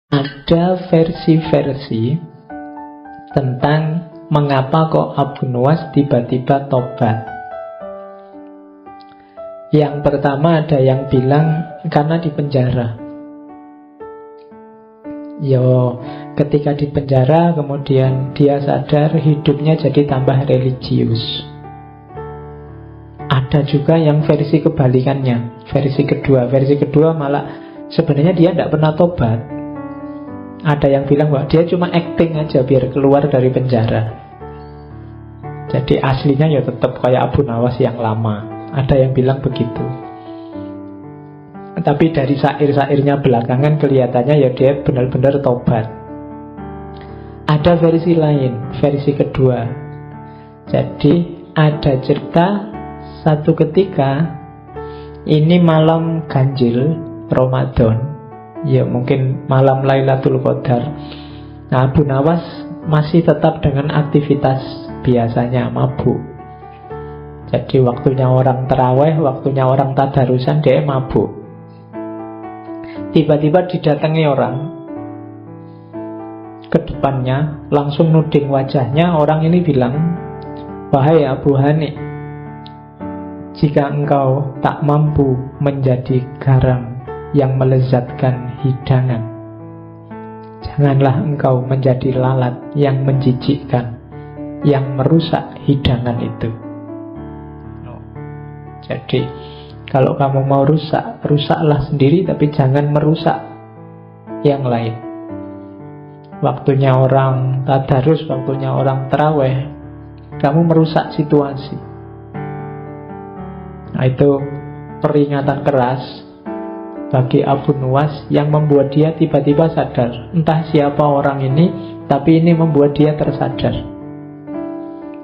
Ada versi-versi tentang mengapa kok Abu Nuwas tiba-tiba tobat. Yang pertama ada yang bilang karena di penjara. Ketika di penjara kemudian dia sadar hidupnya jadi tambah religius. Ada juga yang versi kebalikannya, versi kedua malah sebenarnya dia tidak pernah tobat. Ada yang bilang bahwa dia cuma acting aja biar keluar dari penjara. Jadi aslinya ya tetap kayak Abu Nuwas yang lama. Ada yang bilang begitu. Tapi dari syair-syairnya belakangan kelihatannya ya dia benar-benar tobat. Ada versi lain, versi kedua. Jadi ada cerita satu ketika ini malam ganjil Ramadan, ya mungkin malam Lailatul Qadar. Nah, Abu Nuwas masih tetap dengan aktivitas biasanya, mabuk. Jadi waktunya orang terawih, waktunya orang tadarusan, dia mabuk. Tiba-tiba didatangi orang ke depannya, langsung nuding wajahnya. Orang ini bilang, "Wahai Abu Hani, jika engkau tak mampu menjadi garam yang melezatkan hidangan, janganlah engkau menjadi lalat yang menjijikkan, yang merusak hidangan itu." Jadi kalau kamu mau rusak, rusaklah sendiri, tapi jangan merusak yang lain. Waktunya orang tadarus, waktunya orang terawih, kamu merusak situasi. Nah, itu peringatan keras bagi Abu Nuwas yang membuat dia tiba-tiba sadar. Entah siapa orang ini, tapi ini membuat dia tersadar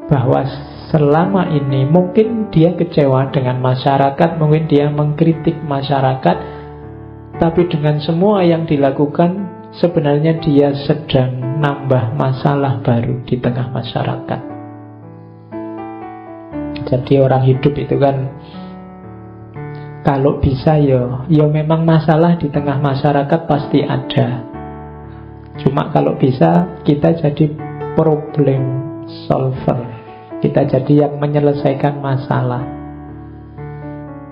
bahwa selama ini mungkin dia kecewa dengan masyarakat, mungkin dia mengkritik masyarakat, tapi dengan semua yang dilakukan sebenarnya dia sedang nambah masalah baru di tengah masyarakat. Jadi orang hidup itu kan kalau bisa ya memang masalah di tengah masyarakat pasti ada. Cuma kalau bisa kita jadi problem solver, kita jadi yang menyelesaikan masalah,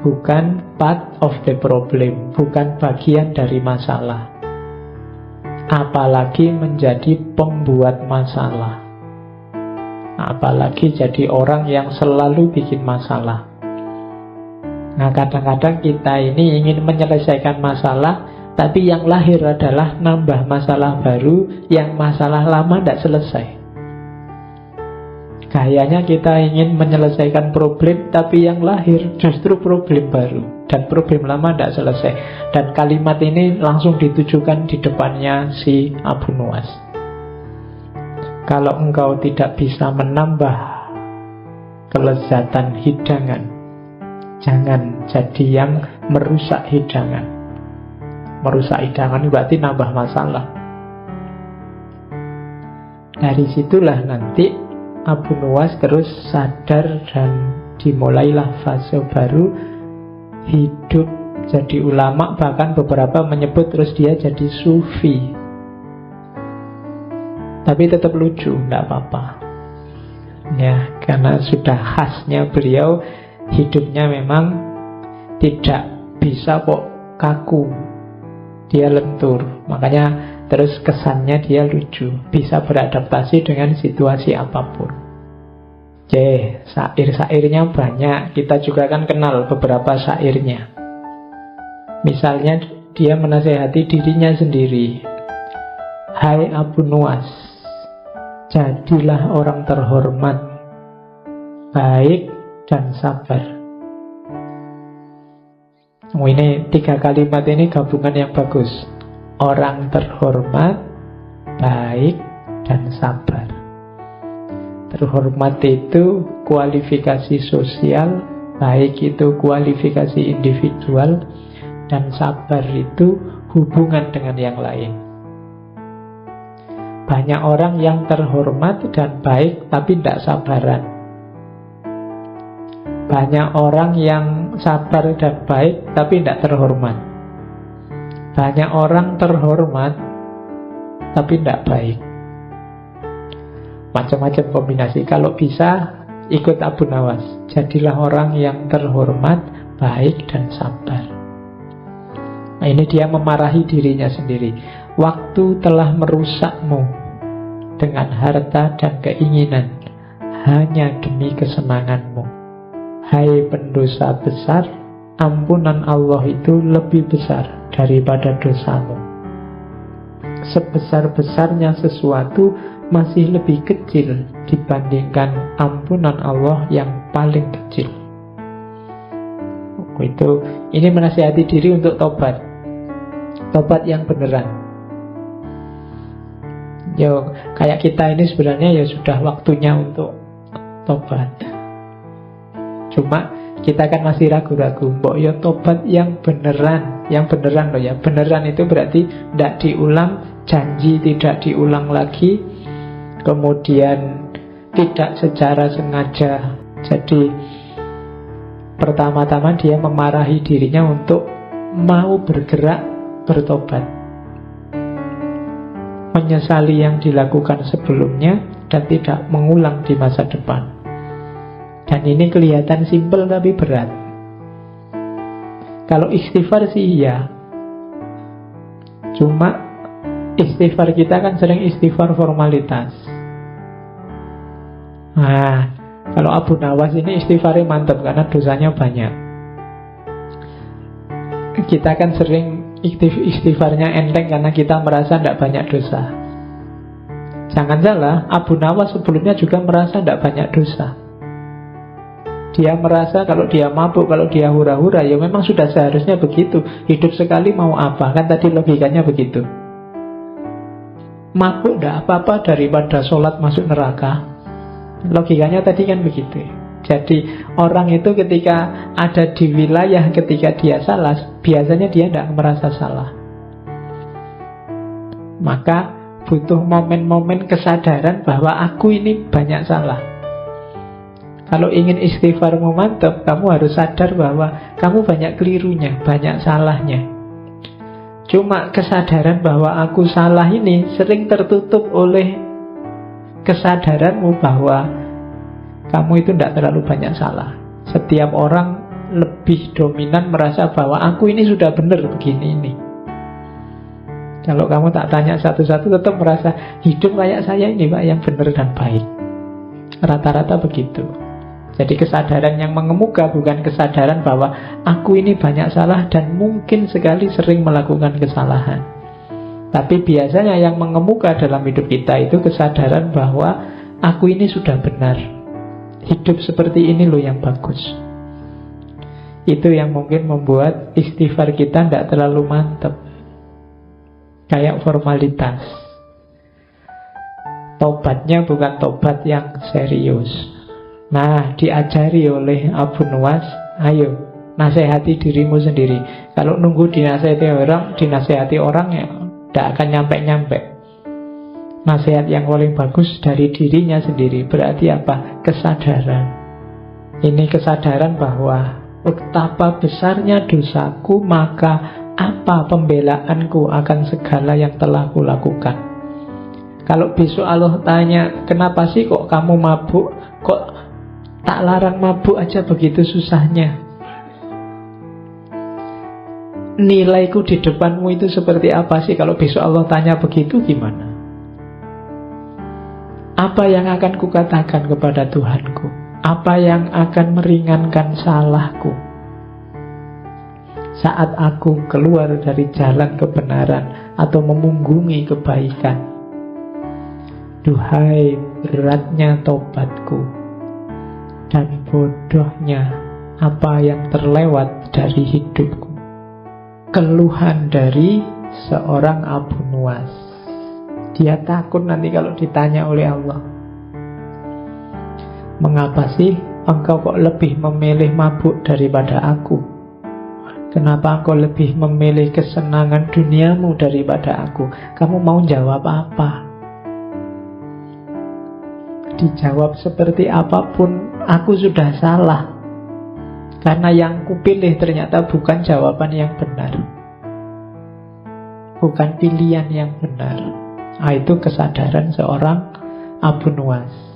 bukan part of the problem, bukan bagian dari masalah. Apalagi menjadi pembuat masalah, apalagi jadi orang yang selalu bikin masalah. Nah, kadang-kadang kita ini ingin menyelesaikan masalah, tapi yang lahir adalah nambah masalah baru, yang masalah lama tidak selesai. Kayaknya kita ingin menyelesaikan problem, tapi yang lahir justru problem baru, dan problem lama tidak selesai. Dan kalimat ini langsung ditujukan di depannya si Abu Nuwas. Kalau engkau tidak bisa menambah kelezatan hidangan, jangan jadi yang merusak hidangan. Merusak hidangan berarti nambah masalah. Dari situlah nanti Abu Nuwas terus sadar dan dimulailah fase baru hidup jadi ulama. Bahkan beberapa menyebut terus dia jadi sufi. Tapi tetap lucu, tidak apa-apa ya, karena sudah khasnya beliau. Hidupnya memang tidak bisa kok kaku, dia lentur. Makanya terus kesannya dia lucu, bisa beradaptasi dengan situasi apapun. Oke, syair-syairnya banyak. Kita juga kan kenal beberapa syairnya. Misalnya dia menasehati dirinya sendiri. Hai Abu Nuwas, jadilah orang terhormat, baik dan sabar. Ini 3 kalimat ini gabungan yang bagus. Orang terhormat, baik, dan sabar. Terhormat itu kualifikasi sosial, baik itu kualifikasi individual, dan sabar itu hubungan dengan yang lain. Banyak orang yang terhormat dan baik tapi tidak sabaran. Banyak orang yang sabar dan baik tapi tidak terhormat. Banyak orang terhormat tapi tidak baik. Macam-macam kombinasi. Kalau bisa, ikut Abu Nawas. Jadilah orang yang terhormat, baik dan sabar. Nah, ini dia memarahi dirinya sendiri. Waktu telah merusakmu dengan harta dan keinginan hanya demi kesenanganmu. Hai pendosa besar, ampunan Allah itu lebih besar daripada dosamu. Sebesar-besarnya sesuatu masih lebih kecil dibandingkan ampunan Allah yang paling kecil. Ini menasihati diri untuk tobat. Tobat yang beneran. Yo, kayak kita ini sebenarnya ya sudah waktunya untuk tobat. Cuma kita kan masih ragu-ragu. Mbok yo tobat yang beneran. Yang beneran loh ya. Beneran itu berarti tidak diulang, janji tidak diulang lagi. Kemudian tidak secara sengaja. Jadi pertama-tama dia memarahi dirinya untuk mau bergerak bertobat, menyesali yang dilakukan sebelumnya dan tidak mengulang di masa depan. Dan ini kelihatan simpel tapi berat. Kalau istighfar sih iya, cuma istighfar kita kan sering istighfar formalitas. Nah, kalau Abu Nawas ini istighfarnya mantap karena dosanya banyak. Kita kan sering istighfarnya enteng karena kita merasa tidak banyak dosa. Jangan salah, Abu Nawas sebelumnya juga merasa tidak banyak dosa. Dia merasa kalau dia mabuk, kalau dia hura-hura, ya memang sudah seharusnya begitu. Hidup sekali mau apa? Kan tadi logikanya begitu. Mabuk tidak apa-apa daripada sholat masuk neraka. Logikanya tadi kan begitu. Jadi orang itu ketika ada di wilayah ketika dia salah, biasanya dia tidak merasa salah. Maka butuh momen-momen kesadaran bahwa aku ini banyak salah. Kalau ingin istighfarmu mantap, kamu harus sadar bahwa kamu banyak kelirunya, banyak salahnya. Cuma kesadaran bahwa aku salah ini sering tertutup oleh kesadaranmu bahwa kamu itu tidak terlalu banyak salah. Setiap orang lebih dominan merasa bahwa aku ini sudah benar begini ini. Kalau kamu tak tanya satu-satu tetap merasa hidup kayak saya ini Pak yang benar dan baik. Rata-rata begitu. Jadi kesadaran yang mengemuka bukan kesadaran bahwa aku ini banyak salah dan mungkin sekali sering melakukan kesalahan. Tapi biasanya yang mengemuka dalam hidup kita itu kesadaran bahwa aku ini sudah benar. Hidup seperti ini loh yang bagus. Itu yang mungkin membuat istighfar kita tidak terlalu mantap. Kayak formalitas. Tobatnya bukan tobat yang serius. Nah, diajari oleh Abu Nawas, ayo nasihati dirimu sendiri. Kalau nunggu dinasihati orang ya tidak akan nyampe-nyampe. Nasihat yang paling bagus dari dirinya sendiri. Berarti apa? Kesadaran. Ini kesadaran bahwa betapa besarnya dosaku, maka apa pembelaanku akan segala yang telah kulakukan. Kalau besok Allah tanya, kenapa sih kok kamu mabuk? Kok tak larang mabuk aja begitu susahnya? Nilaiku di depanmu itu seperti apa sih? Kalau besok Allah tanya begitu gimana? Apa yang akan kukatakan kepada Tuhanku? Apa yang akan meringankan salahku? Saat aku keluar dari jalan kebenaran atau memunggungi kebaikan. Duhai beratnya tobatku dan bodohnya apa yang terlewat dari hidupku. Keluhan dari seorang Abu Nawas. Dia takut nanti kalau ditanya oleh Allah, mengapa sih engkau kok lebih memilih mabuk daripada aku? Kenapa engkau lebih memilih kesenangan duniamu daripada aku? Kamu mau jawab apa? Dijawab seperti apapun, aku sudah salah. Karena yang kupilih ternyata bukan jawaban yang benar, bukan pilihan yang benar. Itu kesadaran seorang Abu Nuwas.